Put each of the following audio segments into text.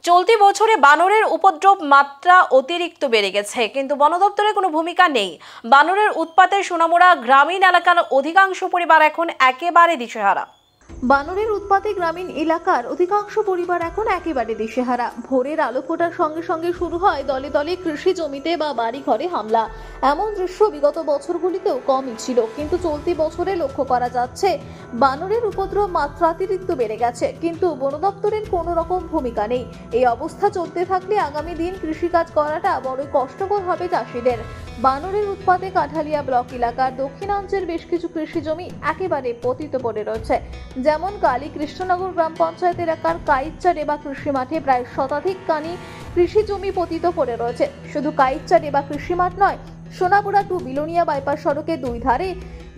চলতি বছরে বানরের উপদ্রব মাত্রা অতিরিক্ত বেড়ে গেছে, কিন্তু বন দপ্তরের কোনো ভূমিকা নেই। বানরের উৎপাতে সোনামুড়া গ্রামীণ এলাকার অধিকাংশ পরিবার এখন একেবারে দিশেহারা। বানরের উৎপাতে গ্রামীণ এলাকার অধিকাংশ পরিবার এখন একেবারে দিশেহারা। ভোরের আলো ফোটার সঙ্গে সঙ্গে শুরু হয় দলে দলে কৃষি জমিতে বা বাড়ি ঘরে হামলা। এমন দৃশ্য বিগত বছরগুলিতেও কমই ছিল, কিন্তু চলতি বছরে লক্ষ্য করা যাচ্ছে বানরের উপদ্রব মাত্রাতিরিক্ত বেড়ে গেছে, কিন্তু বন দপ্তরের কোনো রকম ভূমিকা নেই। এই অবস্থা চলতে থাকলে আগামী দিন কৃষিকাজ করাটা বড়ই কষ্টকর হবে চাষিদের। বানরের উৎপাতে কাঠালিয়া ব্লক এলাকার দক্ষিণাঞ্চলের বেশ কিছু কৃষি জমি একেবারে পতিত পড়ে রয়েছে। যেমন কালী কৃষ্ণনগর গ্রাম পঞ্চায়েত এলাকার কাইচ্চা ডেবা কৃষি মাঠে প্রায় শতাধিক কানি কৃষি জমি পতিত পড়ে রয়েছে। শুধু কাইচ্চা ডেবা কৃষি মাঠ নয়, সোনাপুরা টু বিলোনিয়া বাইপাস সড়কের দুই ধারে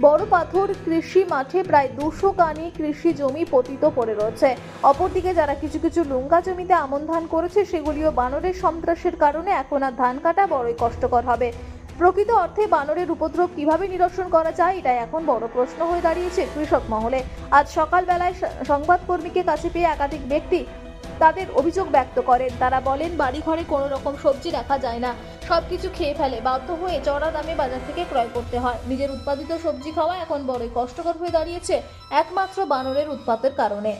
বড় পাথর কৃষি মাঠে প্রায় 200 কানি কৃষি জমি পতিত পড়ে রয়েছে। অপরদিকে যারা কিছু কিছু লুঙ্গা জমিতে আমন ধান করেছে, সেগুলিও বানরের সন্ত্রাসের কারণে এখন আর ধান কাটা বড়ই কষ্টকর হবে। প্রকৃত অর্থে বানরের উপদ্রব কিভাবে নিরসন করা যায়, এটা এখন বড় প্রশ্ন হয়ে দাঁড়িয়েছে কৃষক মহলে। আজ সকালবেলায় সংবাদকর্মীকে কাছে পেয়ে একাধিক ব্যক্তি তাদের অভিযোগ ব্যক্ত করেন। তারা বলেন, বাড়ি ঘরে কোনো রকম সবজি রাখা যায় না, সবকিছু খেয়ে ফেলে, বাধ্য হয়ে চড়া দামে বাজার থেকে ক্রয় করতে হয়। নিজের উৎপাদিত সবজি খাওয়া এখন বড়ই কষ্টকর হয়ে দাঁড়িয়েছে একমাত্র বানরের উৎপাতের কারণে।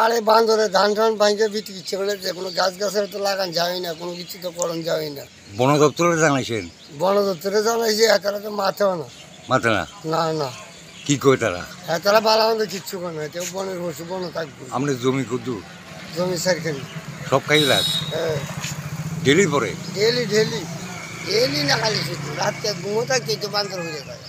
আর এই বান্দরে ধান টান ভাঙে বিক্রি ইচ্ছে করলে যে কোনো গাছ গাছের তো লাগান যায় না, কোনো কিছু তো করণ যায় না। বন দপ্তরে জানাইছেন? বন দপ্তরে জানাইছে, তারা তো মাথেও না। মাথে না? না না। কি কয় তারা? তারা ভালো আমাদের কিচ্ছু করে না, কেউ বনের বসে বন থাকবে। আমরা জমি কুদু জমি সারখানি সব খাই রাত। হ্যাঁ, ডেলি পরে ডেলি ডেলি ডেলি না, খালি শুধু রাতকে ঘুমো থাকতে তো বান্দর হয়ে যায়।